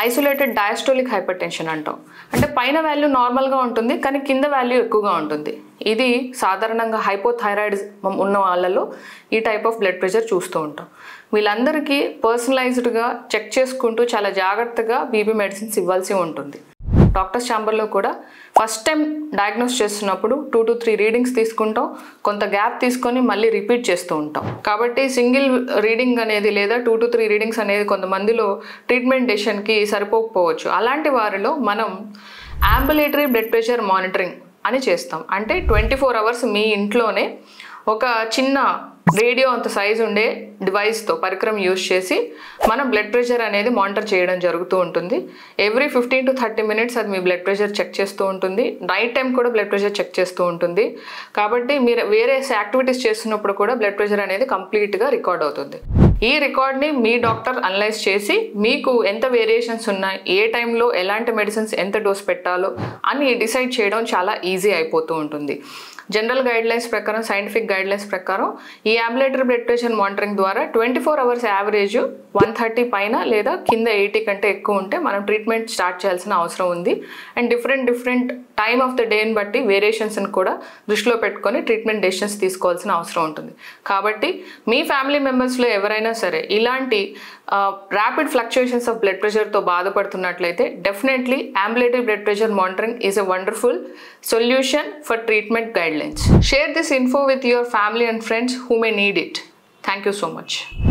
Isolated diastolic hyper tension అంటాం. అంటే పైన వాల్యూ నార్మల్గా ఉంటుంది కానీ కింద వాల్యూ ఎక్కువగా ఉంటుంది. ఇది సాధారణంగా హైపోథైరాయిడిజం ఉన్న వాళ్ళలో ఈ టైప్ ఆఫ్ బ్లడ్ ప్రెషర్ చూస్తూ ఉంటాం. వీళ్ళందరికీ పర్సనలైజ్డ్గా చెక్ చేసుకుంటూ చాలా జాగ్రత్తగా బీపీ మెడిసిన్స్ ఇవ్వాల్సి ఉంటుంది. డాక్టర్స్ ఛాంబర్లో కూడా ఫస్ట్ టైం డయాగ్నోస్ చేస్తున్నప్పుడు 2 to 3 రీడింగ్స్ తీసుకుంటాం, కొంత గ్యాప్ తీసుకొని మళ్ళీ రిపీట్ చేస్తూ ఉంటాం. కాబట్టి సింగిల్ రీడింగ్ అనేది లేదా 2 to 3 రీడింగ్స్ అనేది కొంతమందిలో ట్రీట్మెంట్ డెసిషన్కి సరిపోకపోవచ్చు. అలాంటి వారిలో మనం అంబులేటరీ బ్లడ్ ప్రెషర్ మానిటరింగ్ అని చేస్తాం. అంటే 24 hours మీ ఇంట్లోనే ఒక చిన్న రేడియో అంత సైజు ఉండే డివైస్తో పరికరం యూజ్ చేసి మనం బ్లడ్ ప్రెషర్ అనేది మానిటర్ చేయడం జరుగుతూ ఉంటుంది. ఎవ్రీ 15 to 30 minutes అది మీ బ్లడ్ ప్రెషర్ చెక్ చేస్తూ ఉంటుంది. నైట్ టైం కూడా బ్లడ్ ప్రెషర్ చెక్ చేస్తూ ఉంటుంది. కాబట్టి మీరు వేరే యాక్టివిటీస్ చేస్తున్నప్పుడు కూడా బ్లడ్ ప్రెషర్ అనేది కంప్లీట్గా రికార్డ్ అవుతుంది. ఈ రికార్డ్ని మీ డాక్టర్ అనలైజ్ చేసి మీకు ఎంత వేరియేషన్స్ ఉన్నాయి, ఏ టైంలో ఎలాంటి మెడిసిన్స్ ఎంత డోస్ పెట్టాలో అని డిసైడ్ చేయడం చాలా ఈజీ అయిపోతూ ఉంటుంది. జనరల్ గైడ్లైన్స్ ప్రకారం, సైంటిఫిక్ గైడ్లైన్స్ ప్రకారం ఈ అంబులేటరీ బ్లడ్ ప్రెషర్ మానిటరింగ్ ద్వారా 24 hours యావరేజ్ 130 పైన లేదా కింద 80 కంటే ఎక్కువ ఉంటే మనం ట్రీట్మెంట్ స్టార్ట్ చేయాల్సిన అవసరం ఉంది. And different time of the డేని బట్టి వేరియేషన్స్ని కూడా దృష్టిలో పెట్టుకొని ట్రీట్మెంట్ డెసిషన్స్ తీసుకోవాల్సిన అవసరం ఉంటుంది. కాబట్టి మీ ఫ్యామిలీ మెంబర్స్లో ఎవరైనా సరే ఇలాంటి ర్యాపిడ్ ఫ్లక్చుయేషన్స్ ఆఫ్ బ్లడ్ ప్రెషర్తో బాధపడుతున్నట్లయితే definitely ambulatory blood pressure monitoring is a wonderful solution for treatment guidelines. Share this info with your family and friends who may need it. Thank you so much.